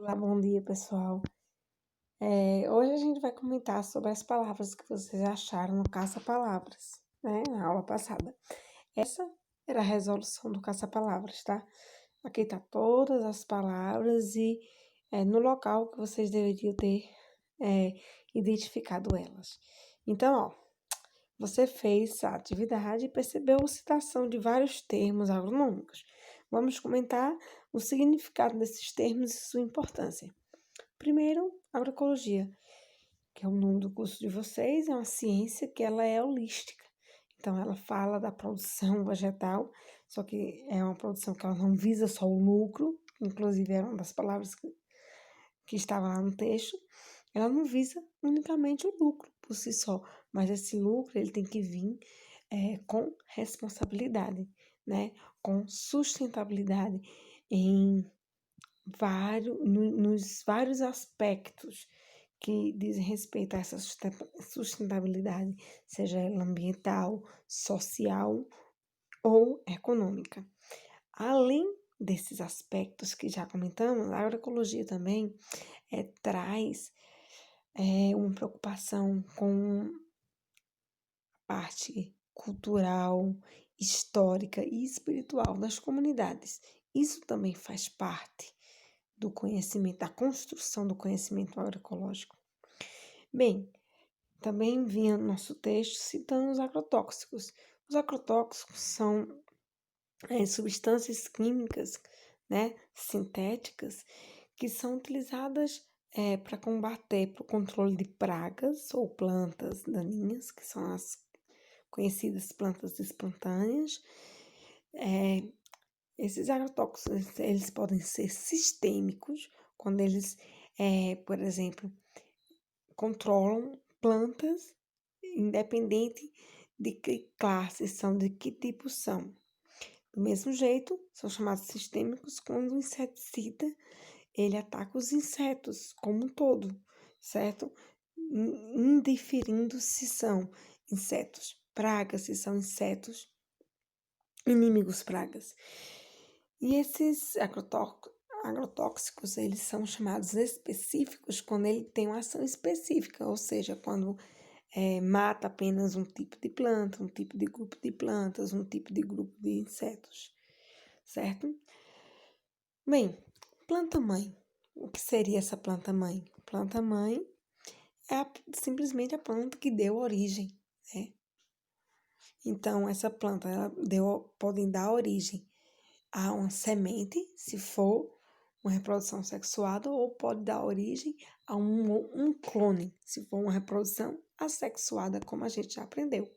Olá, bom dia, pessoal. Hoje a gente vai comentar sobre as palavras que vocês acharam no Caça-Palavras, né, na aula passada. Essa era a resolução do Caça-Palavras, tá? Aqui tá todas as palavras e no local que vocês deveriam ter identificado elas. Então, ó, você fez a atividade e percebeu a citação de vários termos agronômicos. Vamos comentar o significado desses termos e sua importância. Primeiro, agroecologia, que é o nome do curso de vocês, é uma ciência que ela é holística. Então, ela fala da produção vegetal, só que é uma produção que ela não visa só o lucro, inclusive era uma das palavras que estava lá no texto. Ela não visa unicamente o lucro por si só, mas esse lucro ele tem que vir com responsabilidade, né? Com sustentabilidade em nos vários aspectos que dizem respeito a essa sustentabilidade, seja ela ambiental, social ou econômica. Além desses aspectos que já comentamos, a agroecologia também traz uma preocupação com a parte cultural, histórica e espiritual das comunidades. Isso também faz parte do conhecimento, da construção do conhecimento agroecológico. Bem, também vinha no nosso texto citando os agrotóxicos. Os agrotóxicos são substâncias químicas, né, sintéticas, que são utilizadas para combater, para o controle de pragas ou plantas daninhas, que são as conhecidas plantas espontâneas. Esses agrotóxicos, eles podem ser sistêmicos, quando eles, por exemplo, controlam plantas, independente de que classe são, de que tipo são. Do mesmo jeito, são chamados sistêmicos quando o inseticida, ele ataca os insetos como um todo, certo? Indiferindo se são insetos pragas, se são insetos inimigos pragas. E esses agrotóxicos, eles são chamados específicos quando ele tem uma ação específica, ou seja, quando mata apenas um tipo de planta, um tipo de grupo de plantas, um tipo de grupo de insetos, certo? Bem, planta-mãe. O que seria essa planta-mãe? Planta-mãe é simplesmente a planta que deu origem, né? Então, essa planta pode dar origem a uma semente, se for uma reprodução sexuada, ou pode dar origem a um clone, se for uma reprodução assexuada, como a gente já aprendeu.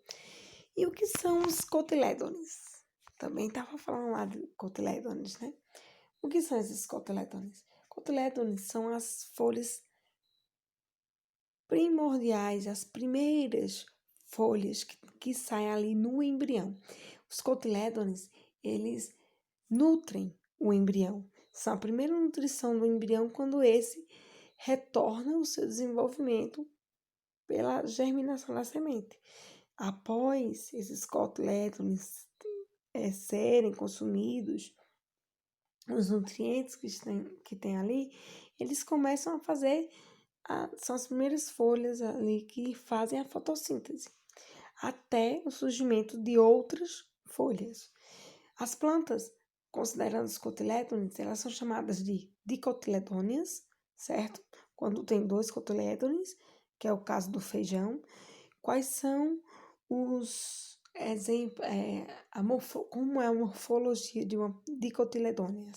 E o que são os cotilédones? Também estava falando lá de cotilédones, né? O que são esses cotilédones? Cotilédones são as folhas primordiais, as primeiras folhas que saem ali no embrião. Os cotilédones, eles nutrem o embrião. São a primeira nutrição do embrião quando esse retorna o seu desenvolvimento pela germinação da semente. Após esses cotilédones serem consumidos, os nutrientes que tem ali, eles começam a fazer, são as primeiras folhas ali que fazem a fotossíntese, até o surgimento de outras folhas. As plantas, considerando os cotilédones, elas são chamadas de dicotiledôneas, certo? Quando tem 2 cotilédones, que é o caso do feijão. Quais são os exemplos, como é a morfologia de uma dicotiledônea?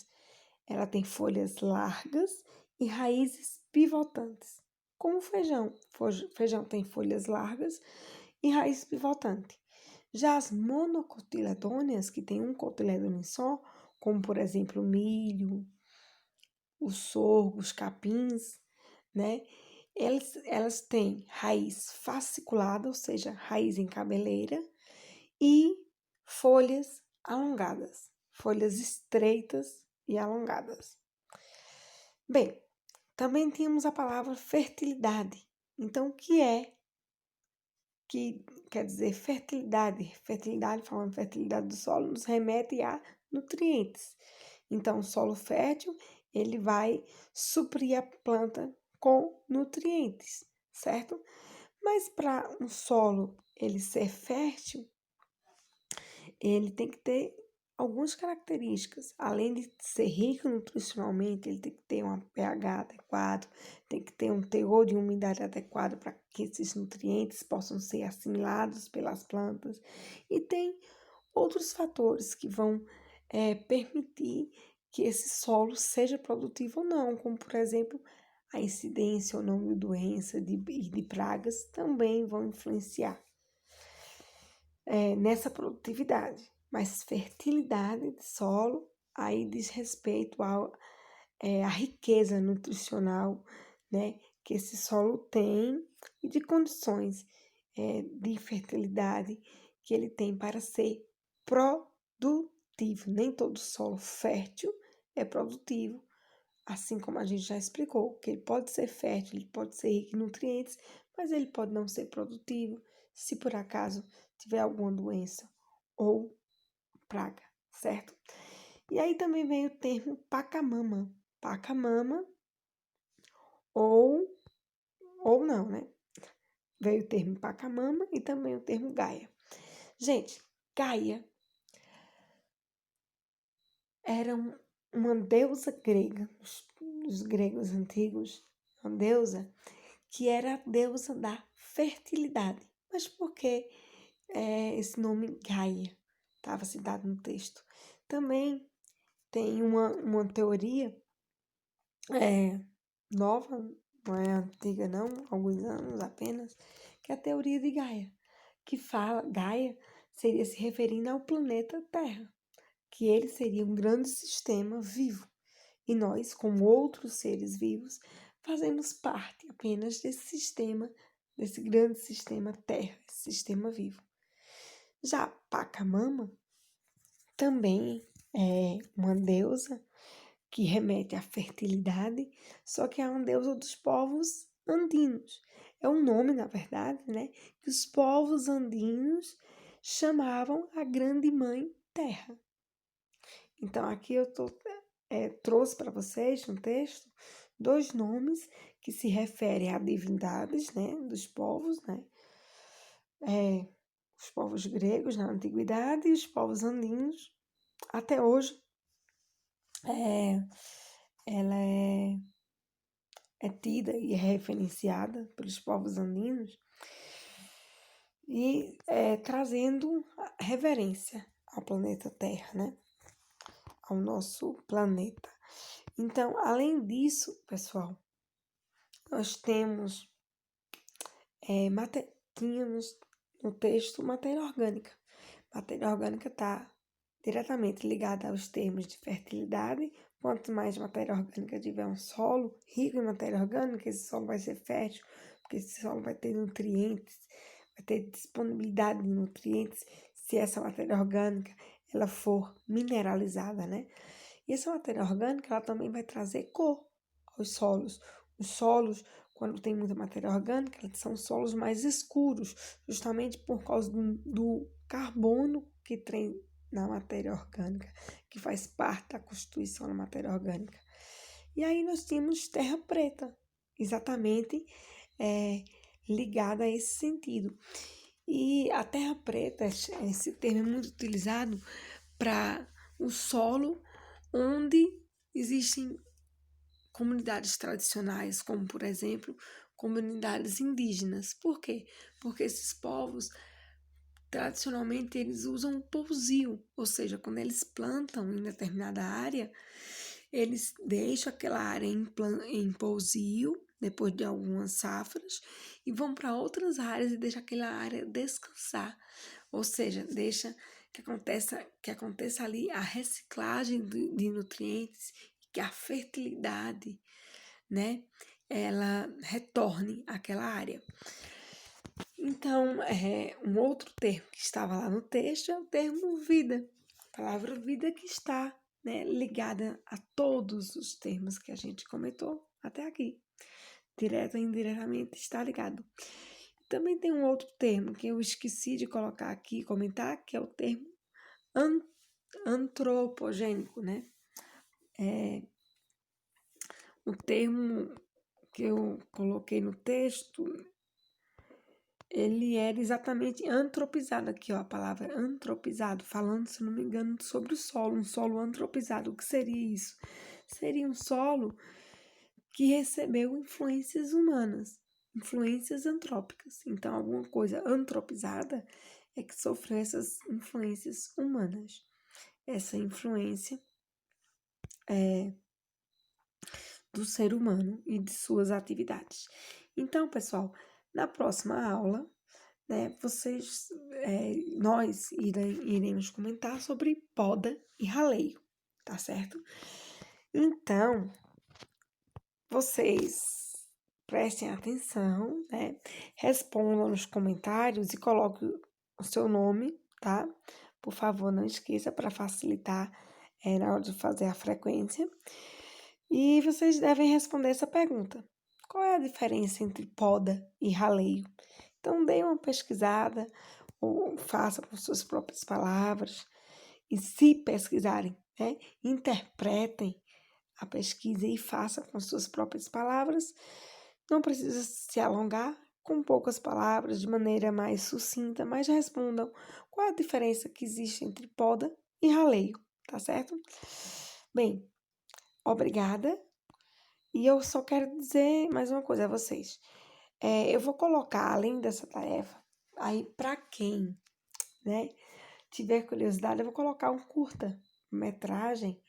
Ela tem folhas largas e raízes pivotantes, como o feijão. O feijão tem folhas largas e raiz pivotante. Já as monocotiledôneas, que tem um cotiledôneo só, como por exemplo o milho, o sorgo, os capins, né? Elas têm raiz fasciculada, ou seja, raiz em cabeleira, e folhas alongadas, folhas estreitas e alongadas. Bem, também temos a palavra fertilidade. Então, o que é? Que quer dizer fertilidade. Fertilidade, falando fertilidade do solo, nos remete a nutrientes. Então, solo fértil ele vai suprir a planta com nutrientes, certo? Mas para um solo ele ser fértil, ele tem que ter algumas características. Além de ser rico nutricionalmente, ele tem que ter um pH adequado, tem que ter um teor de umidade adequado para que esses nutrientes possam ser assimilados pelas plantas. E tem outros fatores que vão permitir que esse solo seja produtivo ou não, como por exemplo a incidência ou não de doença e de pragas também vão influenciar nessa produtividade. Mas fertilidade de solo aí diz respeito à riqueza nutricional, né, que esse solo tem e de condições de fertilidade que ele tem para ser produtivo. Nem todo solo fértil é produtivo, assim como a gente já explicou, que ele pode ser fértil, ele pode ser rico em nutrientes, mas ele pode não ser produtivo se por acaso tiver alguma doença ou praga, certo? E aí também vem o termo pacamama. Pacamama ou não, né? Veio o termo pacamama e também o termo Gaia. Gente, Gaia era uma deusa grega, os gregos antigos, uma deusa que era a deusa da fertilidade. Mas por que esse nome Gaia estava citado no texto? Também tem uma teoria nova, não é antiga não, alguns anos apenas, que é a teoria de Gaia, que fala, Gaia seria se referindo ao planeta Terra, que ele seria um grande sistema vivo, e nós, como outros seres vivos, fazemos parte apenas desse sistema, desse grande sistema Terra, esse sistema vivo. Já Pachamama também é uma deusa que remete à fertilidade, só que é uma deusa dos povos andinos. É um nome, na verdade, né, que os povos andinos chamavam a Grande Mãe Terra. Então, aqui eu trouxe para vocês no texto 2 nomes que se referem a divindades, né, dos povos, né, os povos gregos na antiguidade e os povos andinos até hoje. Ela é tida e é referenciada pelos povos andinos e trazendo reverência ao planeta Terra, né? Ao nosso planeta. Então, além disso, pessoal, nós tínhamos no texto matéria orgânica. Matéria orgânica está diretamente ligada aos termos de fertilidade. Quanto mais matéria orgânica tiver um solo rico em matéria orgânica, esse solo vai ser fértil, porque esse solo vai ter nutrientes, vai ter disponibilidade de nutrientes, se essa matéria orgânica ela for mineralizada, né? E essa matéria orgânica ela também vai trazer cor aos solos. Os solos, quando tem muita matéria orgânica, eles são solos mais escuros, justamente por causa do carbono que tem na matéria orgânica, que faz parte da constituição da matéria orgânica. E aí nós tínhamos terra preta, exatamente ligada a esse sentido. E a terra preta, esse termo é muito utilizado para o solo onde existem comunidades tradicionais, como por exemplo, comunidades indígenas. Por quê? Porque esses povos tradicionalmente eles usam o pousio, ou seja, quando eles plantam em determinada área, eles deixam aquela área em pousio, depois de algumas safras, e vão para outras áreas e deixam aquela área descansar, ou seja, deixa que aconteça ali a reciclagem de nutrientes, que a fertilidade, né, ela retorne àquela área. Então, um outro termo que estava lá no texto é o termo vida. A palavra vida que está, né, ligada a todos os termos que a gente comentou até aqui. Direto ou indiretamente está ligado. Também tem um outro termo que eu esqueci de colocar aqui, comentar, que é o termo antropogênico, né? o termo que eu coloquei no texto, ele era exatamente antropizado aqui, ó, a palavra antropizado, falando, se não me engano, sobre o solo, um solo antropizado. O que seria isso? Seria um solo que recebeu influências humanas, influências antrópicas. Então, alguma coisa antropizada é que sofreu essas influências humanas. Essa influência do ser humano e de suas atividades. Então, pessoal, na próxima aula, né, nós iremos comentar sobre poda e raleio, tá certo? Então, vocês prestem atenção, né? Respondam nos comentários e coloquem o seu nome, tá? Por favor, não esqueça para facilitar na hora de fazer a frequência. E vocês devem responder essa pergunta: qual é a diferença entre poda e raleio? Então, dê uma pesquisada ou faça com suas próprias palavras. E se pesquisarem, né, interpretem a pesquisa e faça com suas próprias palavras. Não precisa se alongar, com poucas palavras, de maneira mais sucinta, mas respondam qual a diferença que existe entre poda e raleio, tá certo? Bem, obrigada. E eu só quero dizer mais uma coisa a vocês. Eu vou colocar, além dessa tarefa, aí para quem, né, tiver curiosidade, eu vou colocar um curta-metragem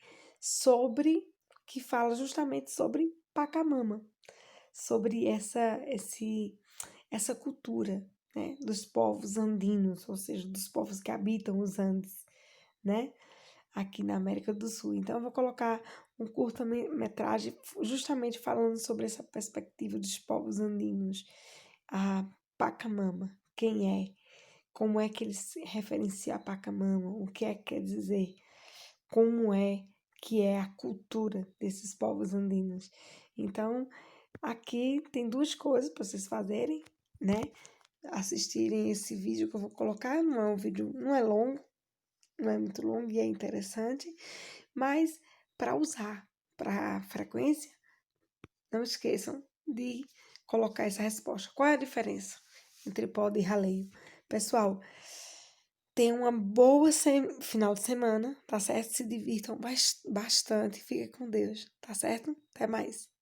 que fala justamente sobre Pachamama, sobre essa cultura, né, dos povos andinos, ou seja, dos povos que habitam os Andes, né, aqui na América do Sul. Então, eu vou colocar um curta-metragem justamente falando sobre essa perspectiva dos povos andinos, a Pachamama, quem é, como é que eles se referenciam a Pachamama, o que é que quer dizer, como é que é a cultura desses povos andinos. Então, aqui tem duas coisas para vocês fazerem, né? Assistirem esse vídeo que eu vou colocar, não é um vídeo, não é longo, não é muito longo e é interessante, mas para usar para frequência, não esqueçam de colocar essa resposta. Qual é a diferença entre poda e raleio? Pessoal, tenham uma boa final de semana, tá certo? Se divirtam bastante, fiquem com Deus, tá certo? Até mais.